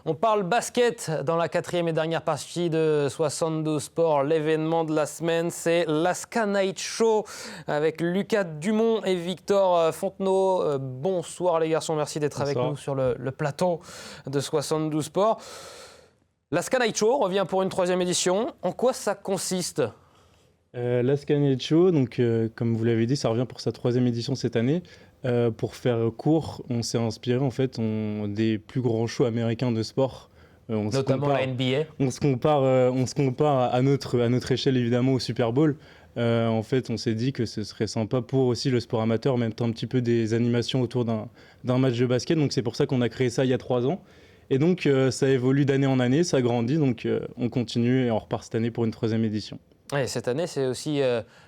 On parle basket dans la 4e et dernière partie de 72 Sport. L'événement de la semaine, c'est l'Aska Night Show avec Lucas Dumont et Victor Fontenot. Bonsoir les garçons, merci d'être avec nous sur le plateau de 72 Sport. L'Aska Night Show revient pour une 3e édition. En quoi ça consiste ? L'Aska Night Show, donc, comme vous l'avez dit, ça revient pour sa 3e édition cette année. Pour faire court, on s'est inspiré en fait des plus grands shows américains de sport. Notamment la NBA. On se compare à notre échelle évidemment au Super Bowl. En fait, on s'est dit que ce serait sympa pour aussi le sport amateur, même un petit peu des animations autour d'un match de basket. Donc c'est pour ça qu'on a créé ça il y a 3 ans. Et donc ça évolue d'année en année, ça grandit. Donc on continue et on repart cette année pour une 3e édition. Et cette année, c'est aussi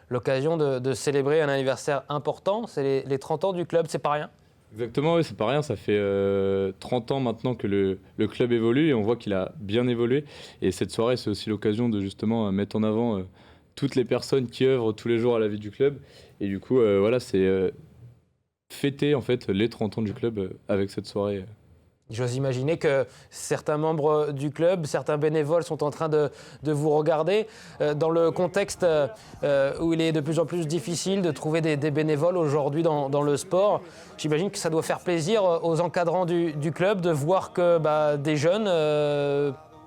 l'occasion de célébrer un anniversaire important. C'est les 30 ans du club, c'est pas rien. Exactement, oui, c'est pas rien. Ça fait 30 ans maintenant que le club évolue et on voit qu'il a bien évolué. Et cette soirée, c'est aussi l'occasion de justement mettre en avant toutes les personnes qui œuvrent tous les jours à la vie du club. Et du coup, voilà, c'est fêter en fait les 30 ans du club avec cette soirée. J'ose imaginer que certains membres du club, certains bénévoles sont en train de vous regarder. Dans le contexte où il est de plus en plus difficile de trouver des bénévoles aujourd'hui dans le sport, j'imagine que ça doit faire plaisir aux encadrants du club de voir que des jeunes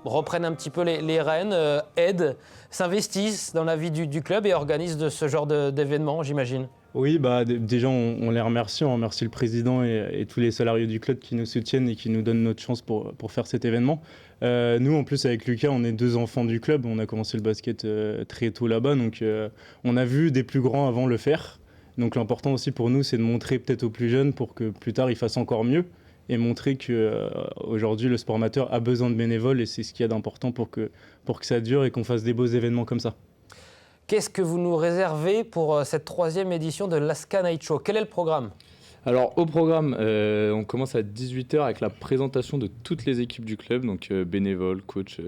reprennent un petit peu les rênes, aident, s'investissent dans la vie du club et organisent ce genre d'événements, j'imagine. Oui, déjà on les remercie, on remercie le président et tous les salariés du club qui nous soutiennent et qui nous donnent notre chance pour faire cet événement. Nous en plus avec Lucas, on est 2 enfants du club, on a commencé le basket très tôt là-bas, donc on a vu des plus grands avant le faire. Donc l'important aussi pour nous, c'est de montrer peut-être aux plus jeunes pour que plus tard ils fassent encore mieux et montrer qu'aujourd'hui le sport amateur a besoin de bénévoles et c'est ce qu'il y a d'important pour que ça dure et qu'on fasse des beaux événements comme ça. Qu'est-ce que vous nous réservez pour cette 3e édition de l'Aska Night Show ? Quel est le programme ? Alors au programme, on commence à 18h avec la présentation de toutes les équipes du club, donc bénévoles, coachs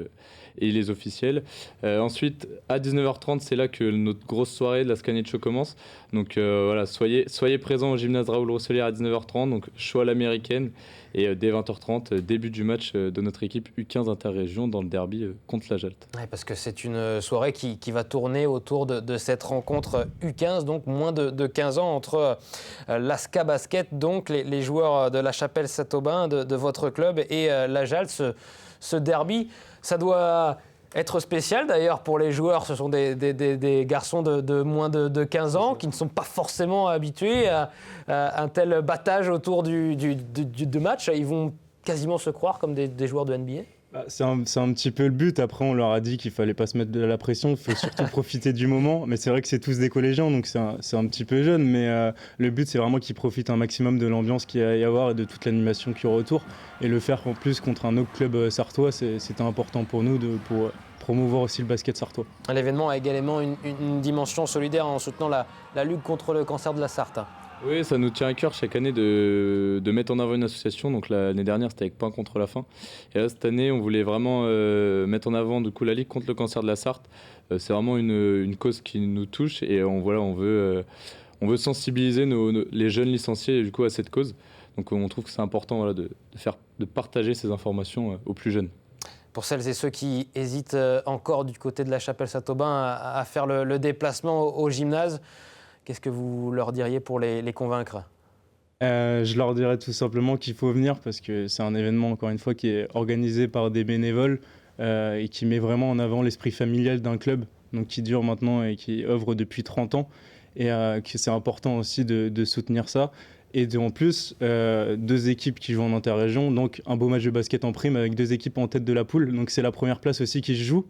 et les officiels. Ensuite, à 19h30, c'est là que notre grosse soirée de l'Aska Night Show commence. Donc voilà, soyez présents au gymnase Raoul Rosselier à 19h30, donc show à l'américaine. Et dès 20h30, début du match de notre équipe U15 Interrégion dans le derby contre la Jalte. Ouais, parce que c'est une soirée qui va tourner autour de cette rencontre U15, donc moins de 15 ans, entre l'Aska Basket, donc les joueurs de la Chapelle Saint-Aubin, de votre club, et la Jalte. Ce derby, ça doit être spécial d'ailleurs pour les joueurs. Ce sont des garçons de moins de 15 ans qui ne sont pas forcément habitués à un tel battage autour du match. Ils vont quasiment se croire comme des joueurs de NBA. C'est un petit peu le but. Après, on leur a dit qu'il fallait pas se mettre de la pression, il faut surtout profiter du moment. Mais c'est vrai que c'est tous des collégiens, donc c'est un petit peu jeune. Mais le but, c'est vraiment qu'ils profitent un maximum de l'ambiance qu'il va y avoir et de toute l'animation qu'il y aura autour. Et le faire en plus contre un autre club sartois, c'était important pour nous pour promouvoir aussi le basket sartois. L'événement a également une dimension solidaire en soutenant la lutte contre le cancer de la Sarthe. Oui, ça nous tient à cœur chaque année de mettre en avant une association. Donc l'année dernière, c'était avec Pain contre la faim. Et là, cette année, on voulait vraiment mettre en avant du coup, la Ligue contre le cancer de la Sarthe. C'est vraiment une cause qui nous touche et on veut sensibiliser les jeunes licenciés du coup, à cette cause. Donc on trouve que c'est important de partager ces informations aux plus jeunes. Pour celles et ceux qui hésitent encore du côté de la Chapelle Saint-Aubin à faire le déplacement au gymnase, qu'est-ce que vous leur diriez pour les convaincre ? Je leur dirais tout simplement qu'il faut venir parce que c'est un événement, encore une fois, qui est organisé par des bénévoles et qui met vraiment en avant l'esprit familial d'un club, donc qui dure maintenant et qui œuvre depuis 30 ans. Et que c'est important aussi de soutenir ça. Et en plus, 2 équipes qui jouent en interrégion, donc un beau match de basket en prime avec 2 équipes en tête de la poule. Donc c'est la première place aussi qui se joue.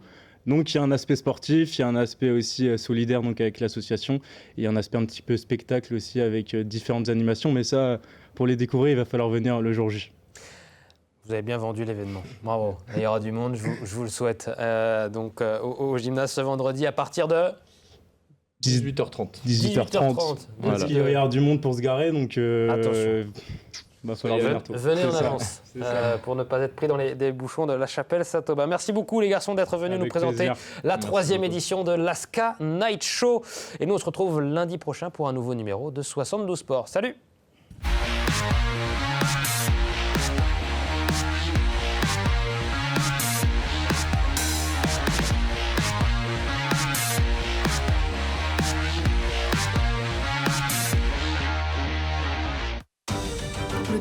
Donc il y a un aspect sportif, il y a un aspect aussi solidaire donc avec l'association, et il y a un aspect un petit peu spectacle aussi avec différentes animations, mais ça, pour les découvrir, il va falloir venir le jour J. Vous avez bien vendu l'événement, bravo. Il y aura du monde, je vous le souhaite. Donc au gymnase ce vendredi à partir de 18h30. 18h30. Parce qu'il va y avoir du monde pour se garer, donc attention. Venez en avance pour ne pas être pris dans des bouchons de la Chapelle Saint-Aubin. Merci beaucoup les garçons d'être venus nous présenter la 3e édition de l'Aska Night Show. Et nous on se retrouve lundi prochain pour un nouveau numéro de 72 Sport. Salut!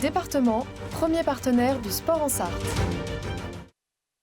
département, premier partenaire du sport en Sarthe.